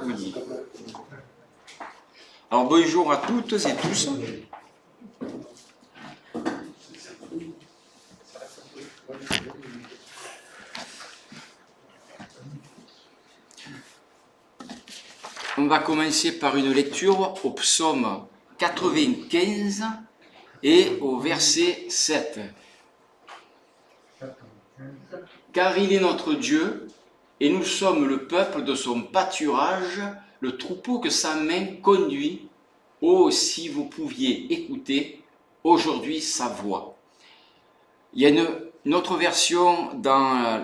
Oui. Alors bonjour à toutes et tous. On va commencer par une lecture au psaume 95 et au verset 7. Car il est notre Dieu, et nous sommes le peuple de son pâturage, le troupeau que sa main conduit. Oh, si vous pouviez écouter aujourd'hui sa voix. Il y a une autre version dans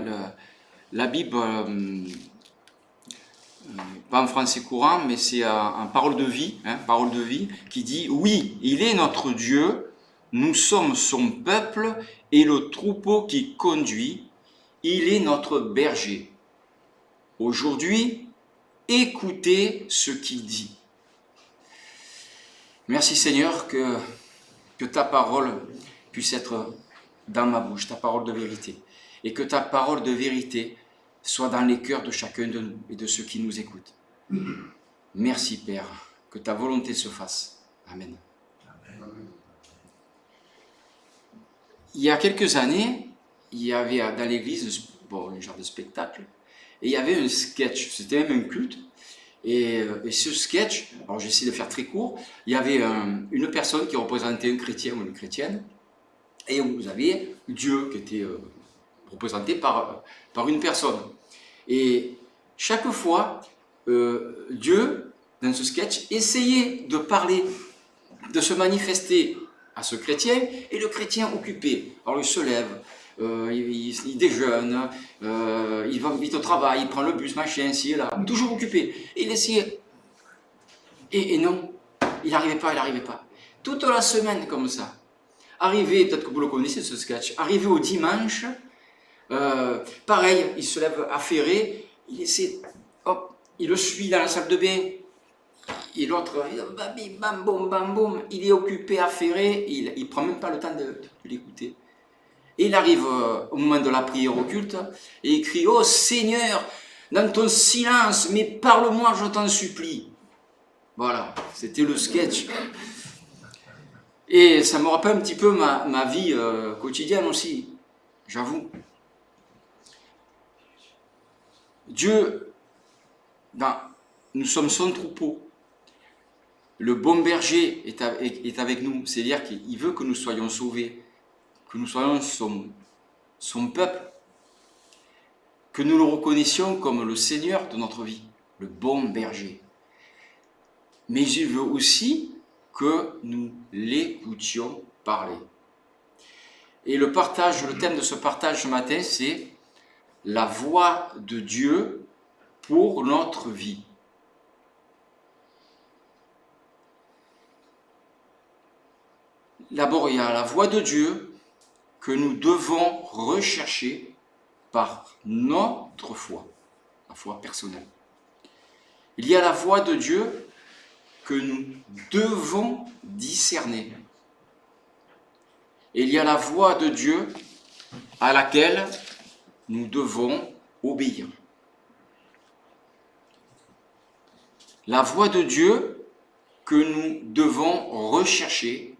la Bible, pas en français courant, mais c'est en parole de vie, qui dit « Oui, il est notre Dieu, nous sommes son peuple et le troupeau qui conduit, il est notre berger. Aujourd'hui, écoutez ce qu'il dit. » Merci Seigneur que ta parole puisse être dans ma bouche, ta parole de vérité, et que ta parole de vérité soit dans les cœurs de chacun de nous et de ceux qui nous écoutent. Merci Père, que ta volonté se fasse. Amen. Il y a quelques années, il y avait dans l'église un genre de spectacle, et il y avait un sketch, c'était même un culte. Et ce sketch, alors j'essaie de faire très court, il y avait une personne qui représentait un chrétien ou une chrétienne, et vous aviez Dieu qui était représenté par une personne. Et chaque fois, Dieu, dans ce sketch, essayait de parler, de se manifester à ce chrétien, et le chrétien occupé. Alors il se lève, il déjeune, il va vite au travail, il prend le bus, machin, ici et là, toujours occupé. Et il essayait. Et non, il n'arrivait pas. Toute la semaine comme ça. Arrivé, peut-être que vous le connaissez ce sketch, arrivé au dimanche, pareil, il se lève affairé, il essaie, hop, il le suit dans la salle de bain. Et l'autre, bam, boum, il est occupé, affairé, il ne prend même pas le temps de l'écouter. Et il arrive au moment de la prière au culte, et il crie « Oh Seigneur, dans ton silence, mais parle-moi, je t'en supplie !» Voilà, c'était le sketch. Et ça me rappelle un petit peu ma vie quotidienne aussi, j'avoue. Dieu, nous sommes son troupeau. Le bon berger est avec nous, c'est-à-dire qu'il veut que nous soyons sauvés, que nous soyons son peuple, que nous le reconnaissions comme le Seigneur de notre vie, le bon berger. Mais il veut aussi que nous l'écoutions parler. Et le thème de ce partage ce matin, c'est la voix de Dieu pour notre vie. D'abord, il y a la voix de Dieu que nous devons rechercher par notre foi, la foi personnelle. Il y a la voix de Dieu que nous devons discerner. Et il y a la voix de Dieu à laquelle nous devons obéir. La voix de Dieu que nous devons rechercher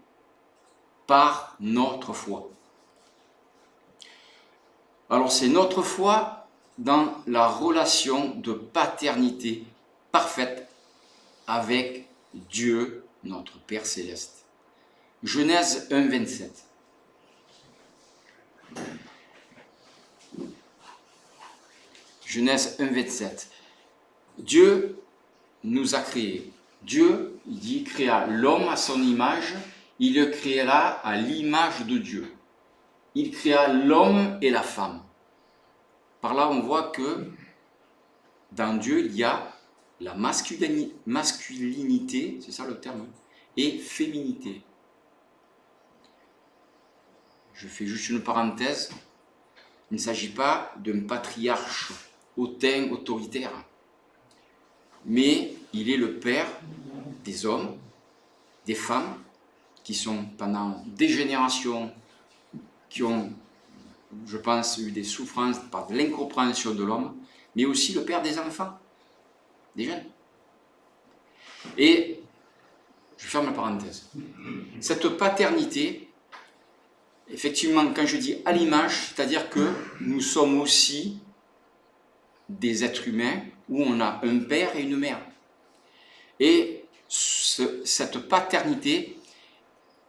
par notre foi. Alors c'est notre foi dans la relation de paternité parfaite avec Dieu, notre Père Céleste. Genèse 1, 27. Genèse 1, 27. Dieu nous a créés. Dieu, il dit, créa l'homme à son image, il le créera à l'image de Dieu. Il créa l'homme et la femme. Par là, on voit que dans Dieu, il y a la masculinité, c'est ça le terme, et féminité. Je fais juste une parenthèse. Il ne s'agit pas d'un patriarche hautain, autoritaire, mais il est le père des hommes, des femmes, qui sont pendant des générations, qui ont, je pense, eu des souffrances par l'incompréhension de l'homme, mais aussi le père des enfants, des jeunes. Et je ferme la parenthèse. Cette paternité, effectivement, quand je dis à l'image, c'est-à-dire que nous sommes aussi des êtres humains où on a un père et une mère. Et cette paternité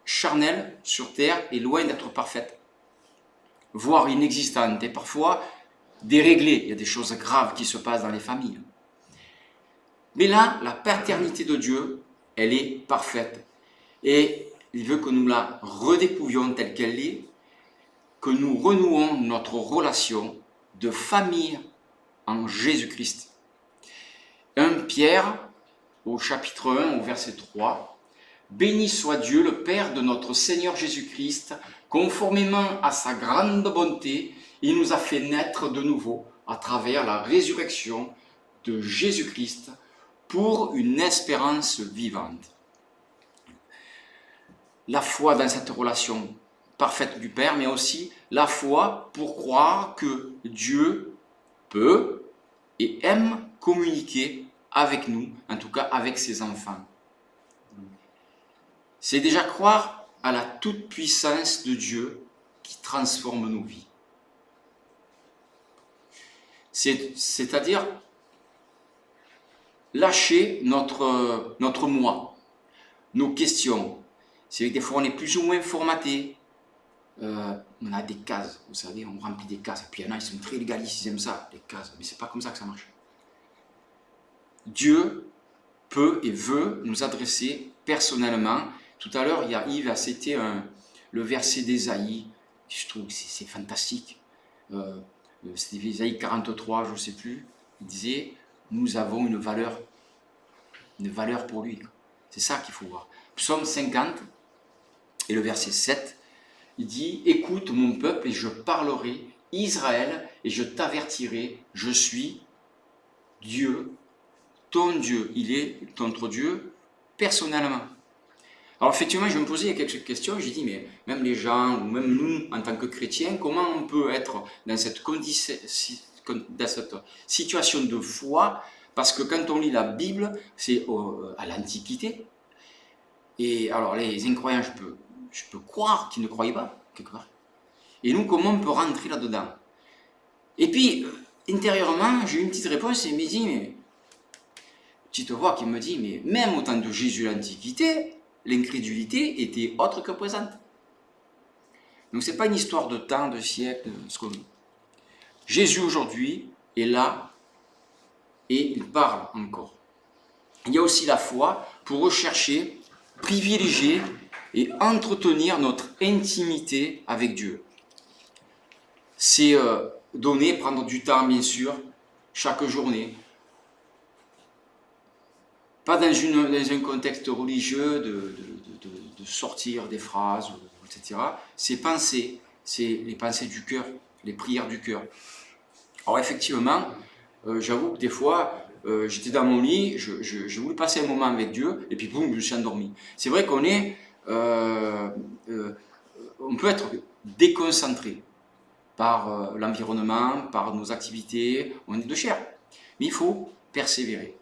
charnelle sur terre est loin d'être parfaite, voire inexistante, et parfois déréglée. Il y a des choses graves qui se passent dans les familles. Mais là, la paternité de Dieu, elle est parfaite. Et il veut que nous la redécouvrions telle qu'elle est, que nous renouons notre relation de famille en Jésus-Christ. 1 Pierre, au chapitre 1, au verset 3, « Béni soit Dieu, le Père de notre Seigneur Jésus-Christ, conformément à sa grande bonté, il nous a fait naître de nouveau à travers la résurrection de Jésus-Christ pour une espérance vivante. » La foi dans cette relation parfaite du Père, mais aussi la foi pour croire que Dieu peut et aime communiquer avec nous, en tout cas avec ses enfants. C'est déjà croire à la toute-puissance de Dieu qui transforme nos vies. C'est-à-dire lâcher notre moi, nos questions. C'est que des fois on est plus ou moins formaté. On a des cases, vous savez, on remplit des cases. Et puis il y en a, ils sont très légalistes, ils aiment ça, les cases. Mais c'est pas comme ça que ça marche. Dieu peut et veut nous adresser personnellement. Tout à l'heure, Yves a cité le verset d'Ésaïe. Je trouve que c'est fantastique. C'était Ésaïe 43, je ne sais plus. Il disait, nous avons une valeur pour lui. C'est ça qu'il faut voir. Psaume 50, et le verset 7, il dit, écoute mon peuple et je parlerai, Israël, et je t'avertirai, je suis Dieu, ton Dieu. Il est notre Dieu personnellement. Alors effectivement, je me posais quelques questions, j'ai dit, mais même les gens, ou même nous, en tant que chrétiens, comment on peut être dans cette situation de foi, parce que quand on lit la Bible, c'est à l'Antiquité, et alors les incroyants, je peux croire qu'ils ne croyaient pas, quelque part. Et nous, comment on peut rentrer là-dedans? Et puis, intérieurement, j'ai eu une petite réponse, et il me dit, mais, petite voix qui me dit, mais même au temps de Jésus l'Antiquité, l'incrédulité était autre que présente. Donc ce n'est pas une histoire de temps, de siècle, Jésus aujourd'hui est là et il parle encore. Il y a aussi la foi pour rechercher, privilégier et entretenir notre intimité avec Dieu. C'est donner, prendre du temps bien sûr, chaque journée. Pas dans un contexte religieux de sortir des phrases, etc. C'est penser, c'est les pensées du cœur, les prières du cœur. Alors effectivement, j'avoue que des fois, j'étais dans mon lit, je voulais passer un moment avec Dieu, et puis boum, je me suis endormi. C'est vrai qu'on on peut être déconcentré par l'environnement, par nos activités, on est de chair. Mais il faut persévérer.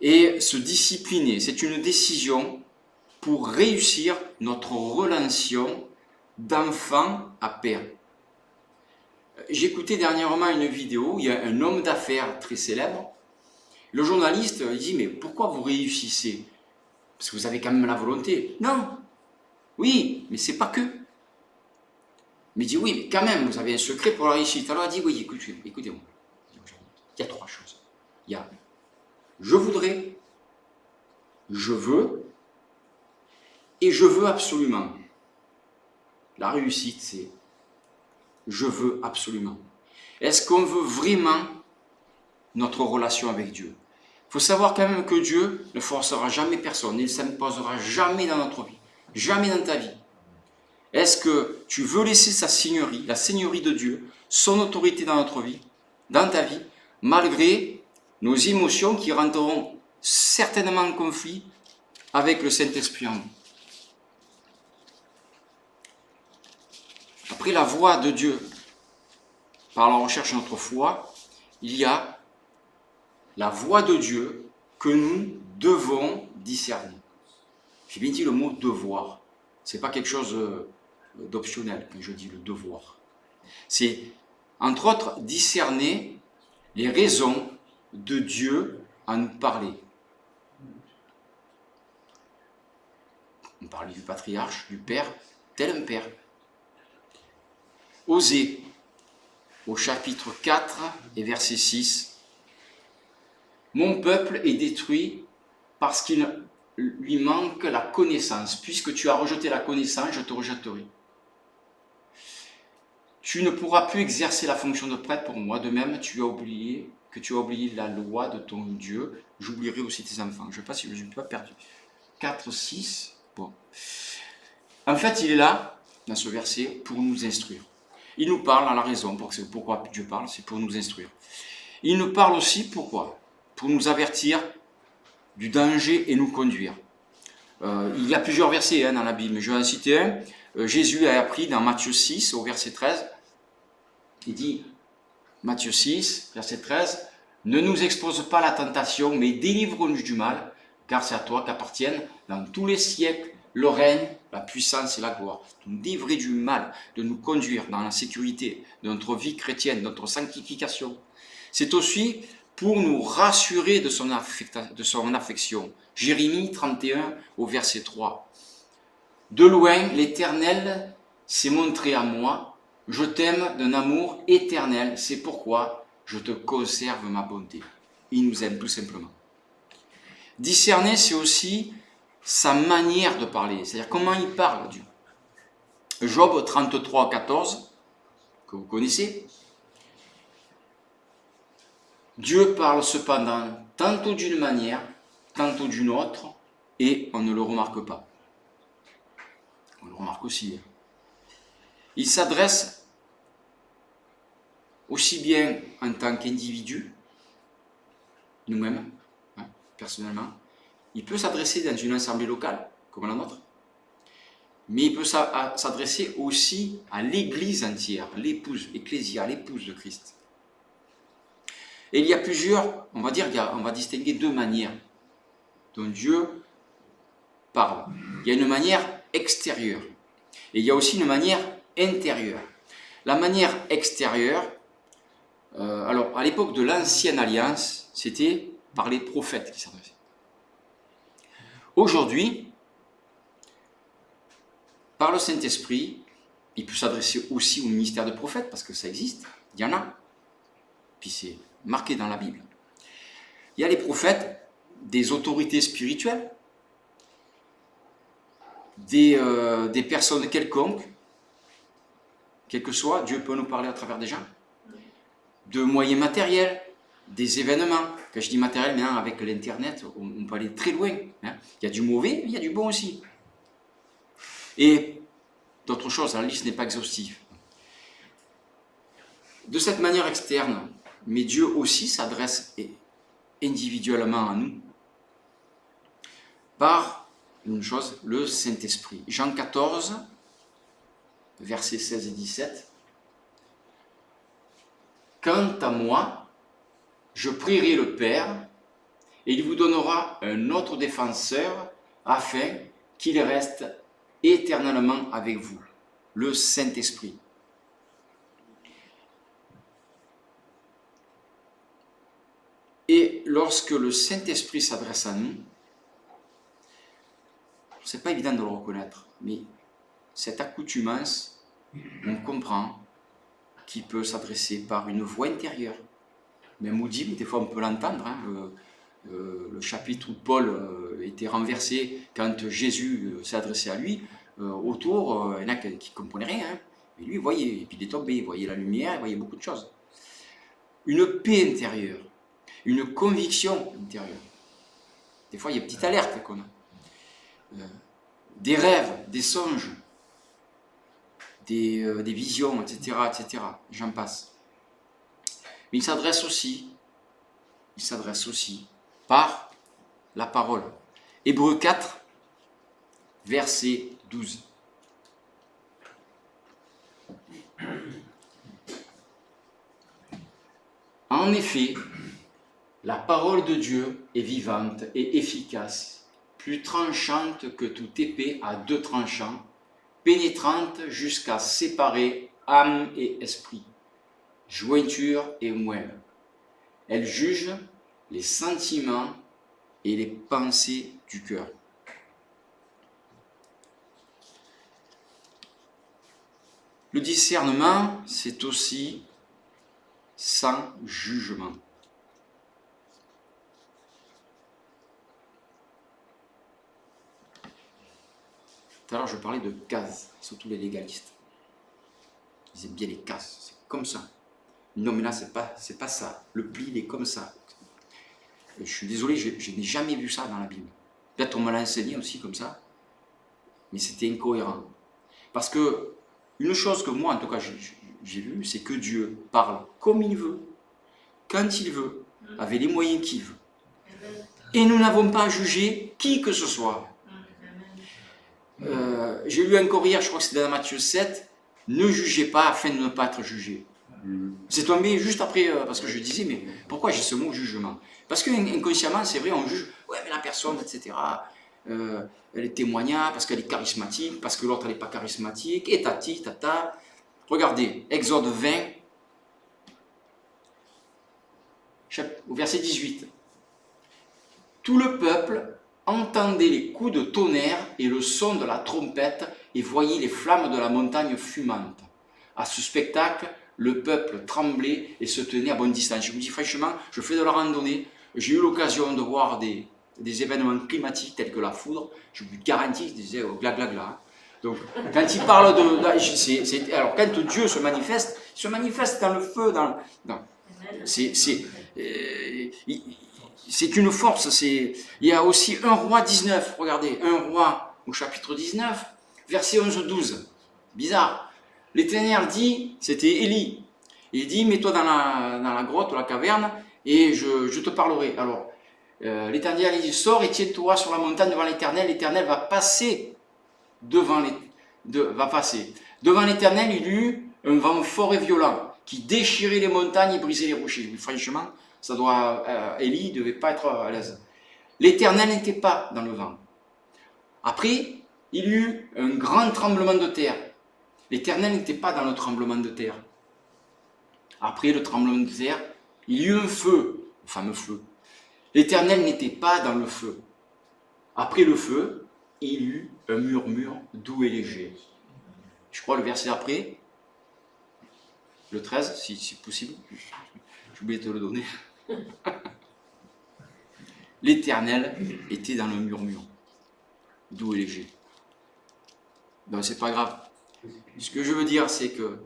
Et se discipliner, c'est une décision pour réussir notre relation d'enfant à père. J'écoutais dernièrement une vidéo, il y a un homme d'affaires très célèbre. Le journaliste il dit, mais pourquoi vous réussissez? Parce que vous avez quand même la volonté. Non. Oui, mais c'est pas que. Mais il dit, oui, mais quand même, vous avez un secret pour la réussite. Alors il dit, oui, écoutez-moi. Il y a trois choses. Il y a je voudrais, je veux, et je veux absolument. La réussite, c'est je veux absolument. Est-ce qu'on veut vraiment notre relation avec Dieu? Il faut savoir quand même que Dieu ne forcera jamais personne, il ne s'imposera jamais dans notre vie, jamais dans ta vie. Est-ce que tu veux laisser sa seigneurie, la seigneurie de Dieu, son autorité dans notre vie, dans ta vie, malgré nos émotions qui rentreront certainement en conflit avec le Saint-Esprit en nous? Après la voix de Dieu, par la recherche de notre foi, il y a la voix de Dieu que nous devons discerner. J'ai bien dit le mot devoir. Ce n'est pas quelque chose d'optionnel quand je dis le devoir. C'est, entre autres, discerner les raisons de Dieu à nous parler. On parle du patriarche, du père, tel un père. Osée, au chapitre 4 et verset 6. Mon peuple est détruit parce qu'il lui manque la connaissance. Puisque tu as rejeté la connaissance, je te rejetterai. Tu ne pourras plus exercer la fonction de prêtre pour moi. De même, tu as oublié la loi de ton Dieu. J'oublierai aussi tes enfants. Je ne sais pas si je ne suis pas perdu. 4, 6. Bon. En fait, il est là, dans ce verset, pour nous instruire. Il nous parle à la raison. Pourquoi Dieu parle? C'est pour nous instruire. Il nous parle aussi, pourquoi? Pour nous avertir du danger et nous conduire. Il y a plusieurs versets dans la Bible, mais je vais en citer un. Jésus a appris dans Matthieu 6, au verset 13, il dit, Matthieu 6, verset 13, « Ne nous expose pas à la tentation, mais délivre-nous du mal, car c'est à toi qu'appartiennent dans tous les siècles le règne, la puissance et la gloire. » De nous délivrer du mal, de nous conduire dans la sécurité de notre vie chrétienne, de notre sanctification. C'est aussi pour nous rassurer de son affection. Jérémie 31 au verset 3. « De loin, l'Éternel s'est montré à moi, je t'aime d'un amour éternel, c'est pourquoi je te conserve ma bonté. » Il nous aime tout simplement. Discerner, c'est aussi sa manière de parler, c'est-à-dire comment il parle, Dieu. Job 33, 14, que vous connaissez. Dieu parle cependant tantôt d'une manière, tantôt d'une autre, et on ne le remarque pas. On le remarque aussi. Il s'adresse aussi bien en tant qu'individu, nous-mêmes, personnellement, il peut s'adresser dans une assemblée locale, comme la nôtre, mais il peut s'adresser aussi à l'Église entière, l'épouse, l'Ecclésia, l'épouse de Christ. Et il y a plusieurs, on va distinguer deux manières dont Dieu parle. Il y a une manière extérieure et il y a aussi une manière intérieure. La manière extérieure, alors à l'époque de l'Ancienne Alliance, c'était par les prophètes qui s'adressaient. Aujourd'hui, par le Saint-Esprit, il peut s'adresser aussi au ministère de prophète, parce que ça existe, il y en a, puis c'est marqué dans la Bible. Il y a les prophètes, des autorités spirituelles, des personnes quelconques, quel que soit, Dieu peut nous parler à travers des gens, de moyens matériels, des événements. Quand je dis matériel, maintenant avec l'internet, on peut aller très loin. Il y a du mauvais, mais il y a du bon aussi. Et d'autres choses, la liste n'est pas exhaustive. De cette manière externe, mais Dieu aussi s'adresse individuellement à nous par une chose, le Saint-Esprit. Jean 14, versets 16 et 17. « Quant à moi, je prierai le Père, et il vous donnera un autre défenseur, afin qu'il reste éternellement avec vous, le Saint-Esprit. » Et lorsque le Saint-Esprit s'adresse à nous, c'est pas évident de le reconnaître, mais cette accoutumance, on comprend qu'il peut s'adresser par une voix intérieure. Même audible, des fois on peut l'entendre. Le chapitre où Paul était renversé quand Jésus s'est adressé à lui, autour, il y en a qui ne comprenaient rien. Mais lui, il voyait, et puis il est tombé, il voyait la lumière, il voyait beaucoup de choses. Une paix intérieure, une conviction intérieure. Des fois, il y a une petite alerte qu'on a. Des rêves, des songes, des visions, etc., etc. J'en passe. Mais il s'adresse aussi par la parole. Hébreux 4, verset 12. En effet, La parole de Dieu est vivante et efficace, plus tranchante que toute épée à deux tranchants, pénétrante jusqu'à séparer âme et esprit, jointure et moelle. Elle juge les sentiments et les pensées du cœur. Le discernement, c'est aussi sans jugement. Tout à l'heure, je parlais de cases, surtout les légalistes. Ils aiment bien les cases, c'est comme ça. Non, mais là, c'est pas ça. Le pli, il est comme ça. Je suis désolé, je n'ai jamais vu ça dans la Bible. Peut-être on me l'a enseigné aussi comme ça, mais c'était incohérent. Parce que une chose que moi, en tout cas, j'ai vue, c'est que Dieu parle comme il veut, quand il veut, avec les moyens qu'il veut. Et nous n'avons pas à juger qui que ce soit. J'ai lu encore hier, je crois que c'était dans Matthieu 7, ne jugez pas afin de ne pas être jugé. C'est tombé juste après, parce que je disais, mais pourquoi j'ai ce mot jugement? Parce que inconsciemment, c'est vrai, on juge, ouais, mais la personne, etc., elle est témoignable, parce qu'elle est charismatique, parce que l'autre, elle n'est pas charismatique, et tati, tata. Regardez, Exode 20, au verset 18. Tout le peuple entendait les coups de tonnerre et le son de la trompette et voyait les flammes de la montagne fumante. À ce spectacle, le peuple tremblait et se tenait à bonne distance. Je vous dis franchement, je fais de la randonnée, j'ai eu l'occasion de voir des événements climatiques tels que la foudre, je vous garantis, je disais gla gla gla. Donc, quand il parle alors quand Dieu se manifeste, il se manifeste dans le feu, c'est une force. Il y a aussi 1 Roi 19, regardez, 1 Roi au chapitre 19, verset 11-12. Bizarre. L'Éternel dit, c'était Élie, il dit, mets-toi dans la grotte ou la caverne et je te parlerai. Alors, l'Éternel il dit, sors et tiens-toi sur la montagne devant l'Éternel. L'Éternel va passer devant l'Éternel, il y eut un vent fort et violent qui déchirait les montagnes et brisait les rochers. Mais franchement, Élie ne devait pas être à l'aise. L'Éternel n'était pas dans le vent. Après, il y eut un grand tremblement de terre. L'Éternel n'était pas dans le tremblement de terre. Après le tremblement de terre, il y eut un feu, le fameux feu. L'Éternel n'était pas dans le feu. Après le feu, il y eut un murmure doux et léger. Je crois le verset après, le 13, si possible. J'ai oublié de te le donner. L'Éternel était dans le murmure, doux et léger. Donc c'est pas grave. Ce que je veux dire, c'est que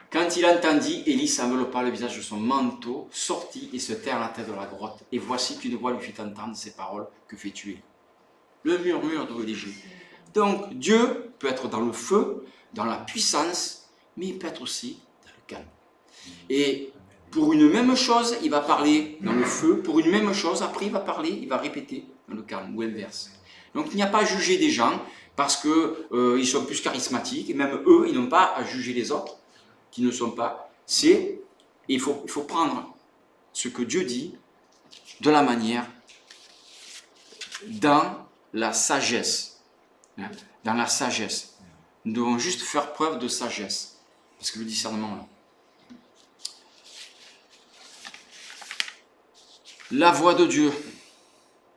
quand il entendit, Élie s'enveloppa le visage de son manteau, sortit et se tint à la tête de la grotte. Et voici qu'une voix lui fit entendre ces paroles: que fais-tu? Le murmure doux et léger. Donc Dieu peut être dans le feu, dans la puissance, mais il peut être aussi dans le calme. Et pour une même chose, il va parler dans le feu, pour une même chose, après il va parler, il va répéter dans le calme, ou inverse. Donc il n'y a pas à juger des gens parce qu'ils sont plus charismatiques, et même eux, ils n'ont pas à juger les autres qui ne sont pas. Il faut prendre ce que Dieu dit de la manière, dans la sagesse. Dans la sagesse. Nous devons juste faire preuve de sagesse. Parce que le discernement, là. La voix de Dieu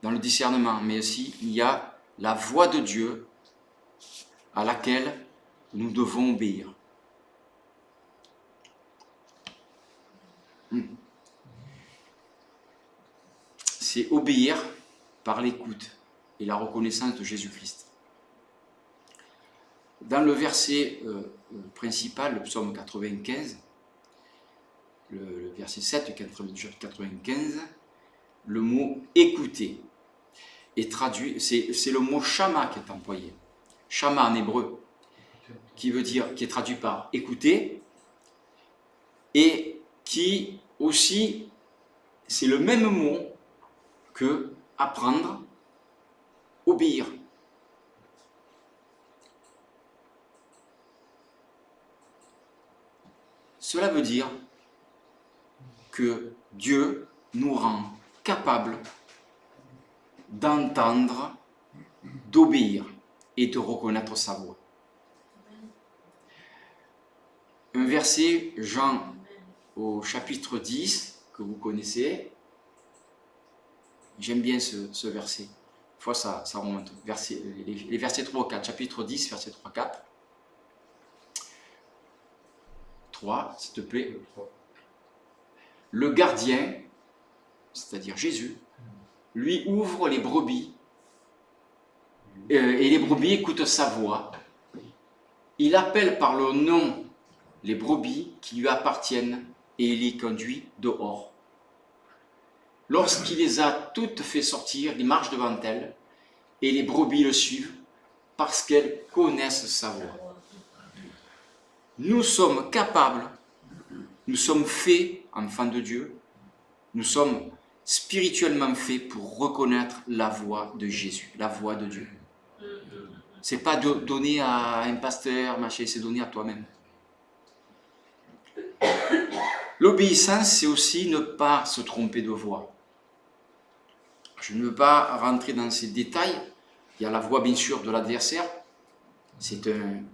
dans le discernement, mais aussi il y a la voix de Dieu à laquelle nous devons obéir. C'est obéir par l'écoute et la reconnaissance de Jésus-Christ. Dans le verset principal, le psaume 95, le verset 7 du chapitre 95, le mot écouter est traduit, c'est le mot shama qui est employé. Shama en hébreu, qui est traduit par écouter, et qui aussi, c'est le même mot que apprendre, obéir. Cela veut dire que Dieu nous rend capables d'entendre, d'obéir et de reconnaître sa voix. Un verset, Jean au chapitre 10, que vous connaissez. J'aime bien ce verset. Une fois, ça remonte. Les versets 3 ou 4. Chapitre 10, versets 3 4. 3, s'il te plaît. Le gardien, c'est-à-dire Jésus, lui ouvre les brebis et les brebis écoutent sa voix. Il appelle par le nom les brebis qui lui appartiennent et il les conduit dehors. Lorsqu'il les a toutes fait sortir, il marche devant elles et les brebis le suivent parce qu'elles connaissent sa voix. Nous sommes capables, nous sommes faits, enfants de Dieu, nous sommes spirituellement faits pour reconnaître la voix de Jésus, la voix de Dieu. C'est pas donné à un pasteur, machin, c'est donné à toi-même. L'obéissance, c'est aussi ne pas se tromper de voix. Je ne veux pas rentrer dans ces détails. Il y a la voix, bien sûr, de l'adversaire. C'est un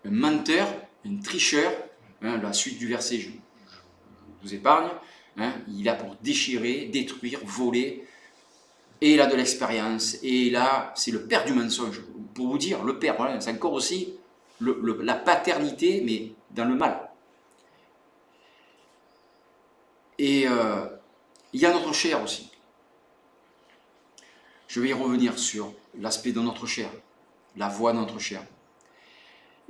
menteur, un tricheur. La suite du verset, je vous épargne. Il est là pour déchirer, détruire, voler. Et il a de l'expérience. Et là, c'est le père du mensonge. Pour vous dire, le père, voilà, c'est encore aussi la paternité, mais dans le mal. Et il y a notre chair aussi. Je vais y revenir sur l'aspect de notre chair, la voix de notre chair.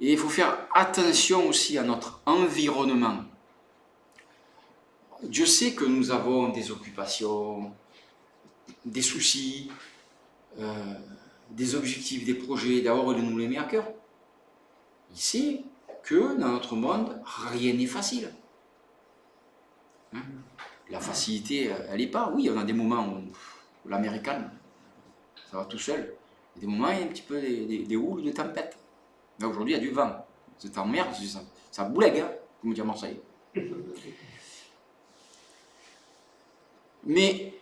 Et il faut faire attention aussi à notre environnement. Dieu sait que nous avons des occupations, des soucis, des objectifs, des projets. D'abord, il nous les met à cœur. Il sait que dans notre monde, rien n'est facile. La facilité, elle n'est pas. Oui, on a des moments où la mer est calme, ça va tout seul. Il y a des moments, il y a un petit peu des houles, des tempêtes. Là, aujourd'hui, il y a du vent. C'est en mer, ça boulegue, hein, comme on dit à Marseille. Mais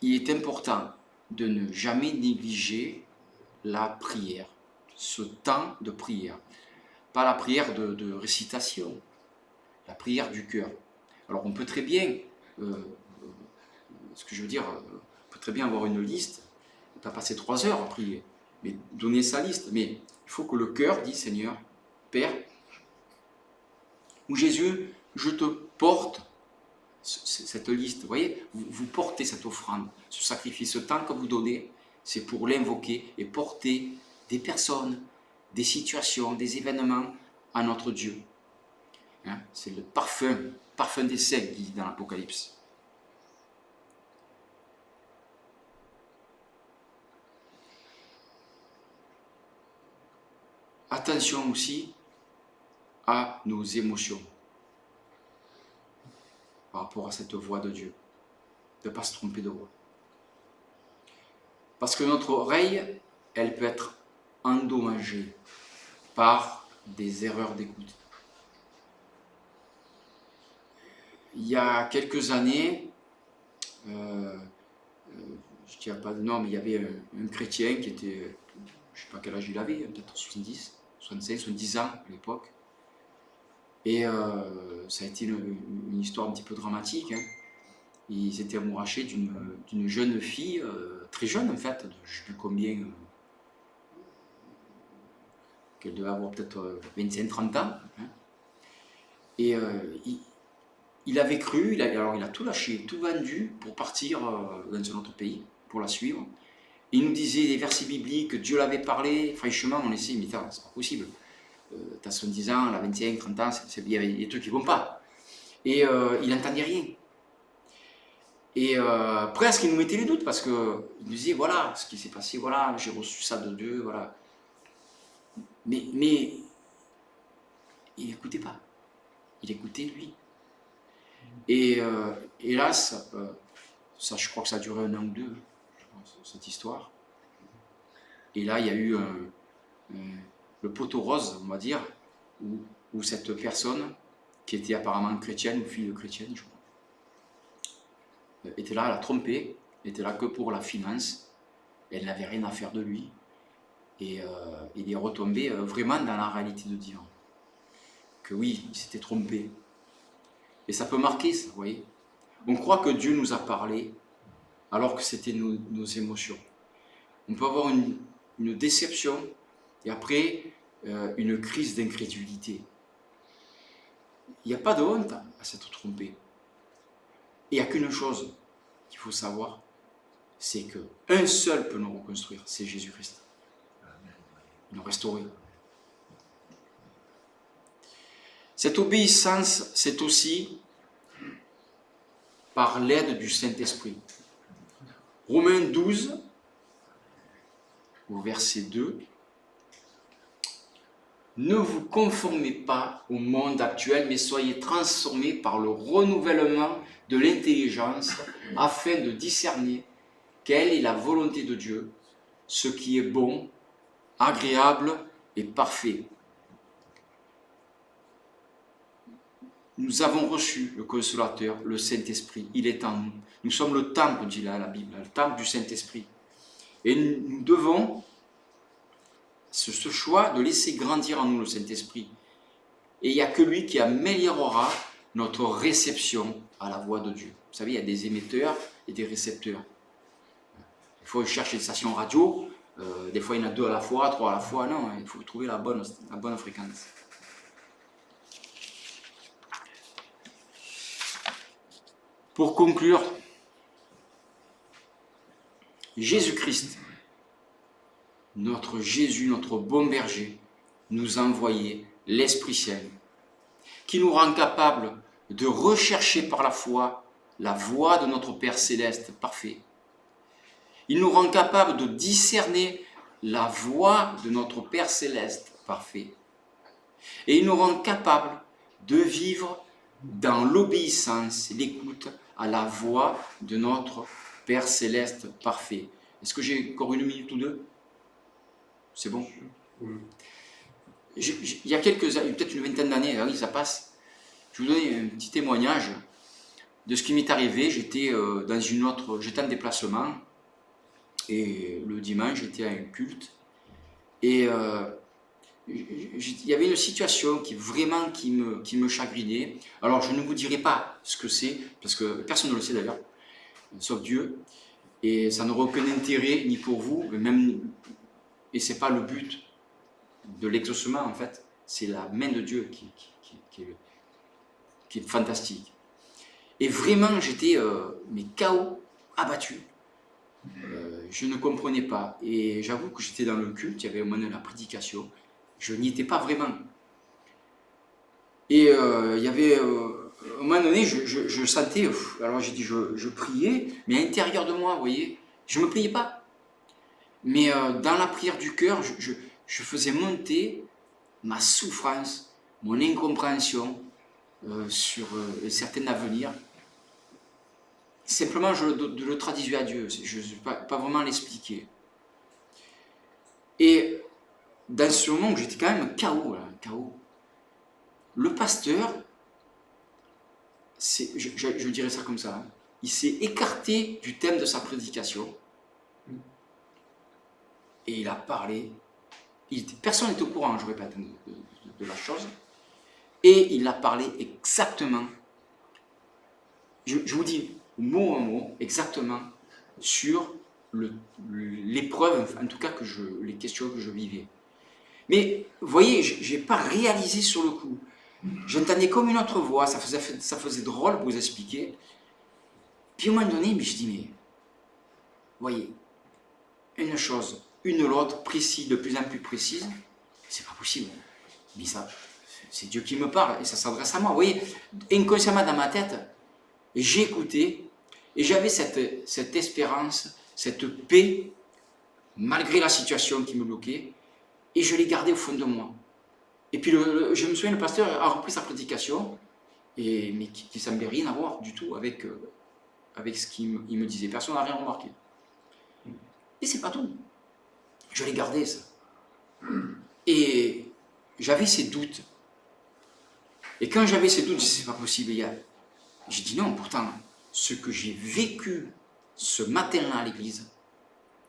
il est important de ne jamais négliger la prière, ce temps de prière. Pas la prière de récitation, la prière du cœur. Alors on peut très bien, ce que je veux dire, on peut très bien avoir une liste, ne pas passer 3 heures à prier, mais donner sa liste. Mais il faut que le cœur dise, Seigneur, Père, ou Jésus, je te porte cette liste. Vous voyez, vous portez cette offrande, ce sacrifice, ce temps que vous donnez, c'est pour l'invoquer et porter des personnes, des situations, des événements à notre Dieu. C'est le parfum des saints, dit dans l'Apocalypse. Attention aussi à nos émotions par rapport à cette voix de Dieu, de ne pas se tromper de voix. Parce que notre oreille, elle peut être endommagée par des erreurs d'écoute. Il y a quelques années, je ne dirais pas de nom, mais il y avait un chrétien qui était, je ne sais pas quel âge il avait, peut-être 70, 65, 70 ans à l'époque. Et ça a été une histoire un petit peu dramatique. Il s'était amouraché d'une jeune fille, très jeune en fait, je ne sais plus combien, qu'elle devait avoir peut-être 25-30 ans. Et il avait cru, alors il a tout lâché, tout vendu pour partir dans un autre pays, pour la suivre. Il nous disait des versets bibliques, Dieu l'avait parlé, franchement on essaie, mais c'est pas possible. T'as 70 ans, elle a 25, 30 ans, il y a des trucs qui ne vont pas. Et il n'entendait rien. Et presque il nous mettait les doutes, parce qu'il nous disait, voilà, ce qui s'est passé, voilà, j'ai reçu ça de Dieu, voilà. Mais il n'écoutait pas. Il écoutait lui. Et hélas, ça, je crois que ça a duré 1 an ou 2, cette histoire. Et là, il y a eu le poteau rose, on va dire, où cette personne, qui était apparemment chrétienne ou fille de chrétienne, je crois, était là, elle a trompé, était là que pour la finance, elle n'avait rien à faire de lui, et il est retombé vraiment dans la réalité de Dieu. Que oui, il s'était trompé. Et ça peut marquer ça, vous voyez. On croit que Dieu nous a parlé, alors que c'était nos émotions. On peut avoir une déception, et après, une crise d'incrédulité. Il n'y a pas de honte à s'être trompé. Et il n'y a qu'une chose qu'il faut savoir, c'est qu'un seul peut nous reconstruire, c'est Jésus-Christ. Nous restaurer. Cette obéissance, c'est aussi par l'aide du Saint-Esprit. Romains 12, au verset 2. Ne vous conformez pas au monde actuel, mais soyez transformés par le renouvellement de l'intelligence, afin de discerner quelle est la volonté de Dieu, ce qui est bon, agréable et parfait. Nous avons reçu le Consolateur, le Saint-Esprit. Il est en nous. Nous sommes le temple, dit là la Bible, le temple du Saint-Esprit. Et nous devons ce choix de laisser grandir en nous le Saint-Esprit. Et il n'y a que lui qui améliorera notre réception à la voix de Dieu. Vous savez, il y a des émetteurs et des récepteurs. Il faut chercher une station radio. Des fois, il y en a 2 à la fois, 3 à la fois. Non, il faut trouver la bonne fréquence. Pour conclure, Jésus-Christ, notre Jésus, notre bon berger, nous a envoyé l'Esprit Saint, qui nous rend capables de rechercher par la foi la voie de notre Père Céleste parfait. Il nous rend capables de discerner la voie de notre Père Céleste parfait. Et il nous rend capables de vivre dans l'obéissance et l'écoute à la voix de notre Père Céleste parfait. Est-ce que j'ai encore 1 minute ou 2? C'est bon? Il y a quelques années, peut-être une vingtaine d'années, oui, ça passe, je vous donne un petit témoignage de ce qui m'est arrivé. J'étais j'étais en déplacement, et le dimanche, j'étais à un culte, et il y avait une situation qui me chagrinait. Alors je ne vous dirai pas ce que c'est, parce que personne ne le sait d'ailleurs, sauf Dieu, et ça n'aura aucun intérêt ni pour vous, et c'est pas le but de l'exaucement en fait, c'est la main de Dieu qui est fantastique. Et vraiment j'étais mais KO, abattu. Je ne comprenais pas, et j'avoue que j'étais dans le culte, il y avait au moment de la prédication, je n'y étais pas vraiment. Et il y avait, à un moment donné, je sentais, alors j'ai dit, je priais, mais à l'intérieur de moi, vous voyez, je ne me pliais pas. Mais dans la prière du cœur, je faisais monter ma souffrance, mon incompréhension sur certains avenirs. Simplement, je le traduisais à Dieu, je ne sais pas vraiment l'expliquer. Et dans ce moment où j'étais quand même KO, le pasteur, je dirais ça comme ça, hein, il s'est écarté du thème de sa prédication et il a parlé. Personne n'était au courant, je répète, de la chose, et il a parlé exactement, je vous dis mot à mot, exactement sur l'épreuve, en tout cas les questions que je vivais. Mais vous voyez, je n'ai pas réalisé sur le coup. J'entendais comme une autre voix, ça faisait drôle pour vous expliquer. Puis à un moment donné, je dis, mais voyez, une chose, une l'autre, précise, de plus en plus précise, c'est pas possible. Mais ça, c'est Dieu qui me parle et ça s'adresse à moi. Vous voyez, inconsciemment dans ma tête, j'ai écouté et j'avais cette espérance, cette paix, malgré la situation qui me bloquait, et je l'ai gardée au fond de moi. Et puis je me souviens, le pasteur a repris sa prédication, mais qui ne semblait rien avoir du tout avec ce qu'il me disait. Personne n'a rien remarqué. Et c'est pas tout. Je l'ai gardé, ça. Et j'avais ces doutes. Et quand j'avais ces doutes, je disais, c'est pas possible. J'ai dit non, pourtant, ce que j'ai vécu ce matin-là à l'église,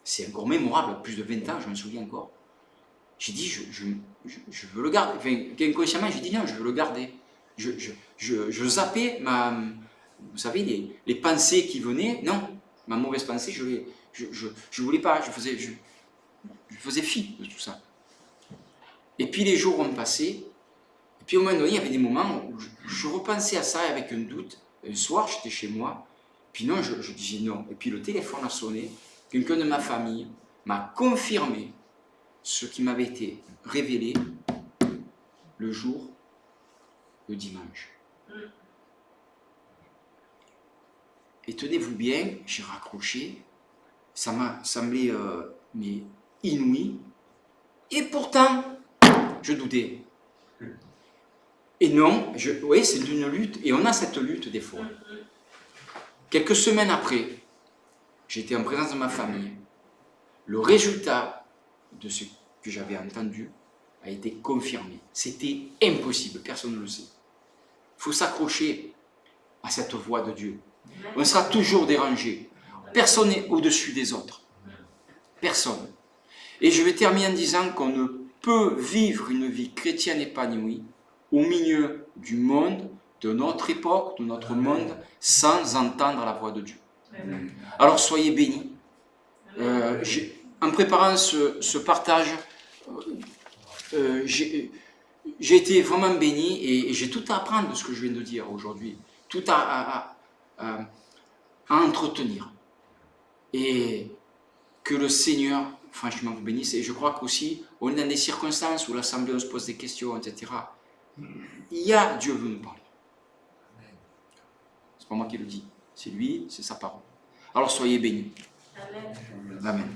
c'est encore mémorable, plus de 20 ans, je me souviens encore. J'ai dit, je veux le garder. Enfin, inconsciemment, j'ai dit non, je veux le garder. Je zappais vous savez, les pensées qui venaient. Non, ma mauvaise pensée, je voulais pas. Je faisais fi de tout ça. Et puis les jours ont passé. Et puis au moment donné, il y avait des moments où je repensais à ça avec un doute. Un soir, j'étais chez moi. Puis non, je disais non. Et puis le téléphone a sonné. Quelqu'un de ma famille m'a confirmé ce qui m'avait été révélé le dimanche. Et tenez-vous bien, j'ai raccroché, ça m'a semblé mais inouï, et pourtant, je doutais. Et non, vous voyez, c'est une lutte, et on a cette lutte des fois. Quelques semaines après, j'étais en présence de ma famille. Le résultat de ce que j'avais entendu a été confirmé. C'était impossible, personne ne le sait. Il faut s'accrocher à cette voix de Dieu. On sera toujours dérangé. Personne n'est au-dessus des autres. Personne. Et je vais terminer en disant qu'on ne peut vivre une vie chrétienne épanouie au milieu du monde, de notre époque, de notre monde, sans entendre la voix de Dieu. Alors soyez bénis. En préparant ce partage, j'ai été vraiment béni et j'ai tout à apprendre de ce que je viens de dire aujourd'hui, tout à entretenir. Et que le Seigneur, franchement, vous bénisse. Et je crois qu'aussi, on est dans des circonstances où l'Assemblée, on se pose des questions, etc. Dieu veut nous parler. C'est pas moi qui le dis, c'est lui, c'est sa parole. Alors soyez bénis. Amen. Amen.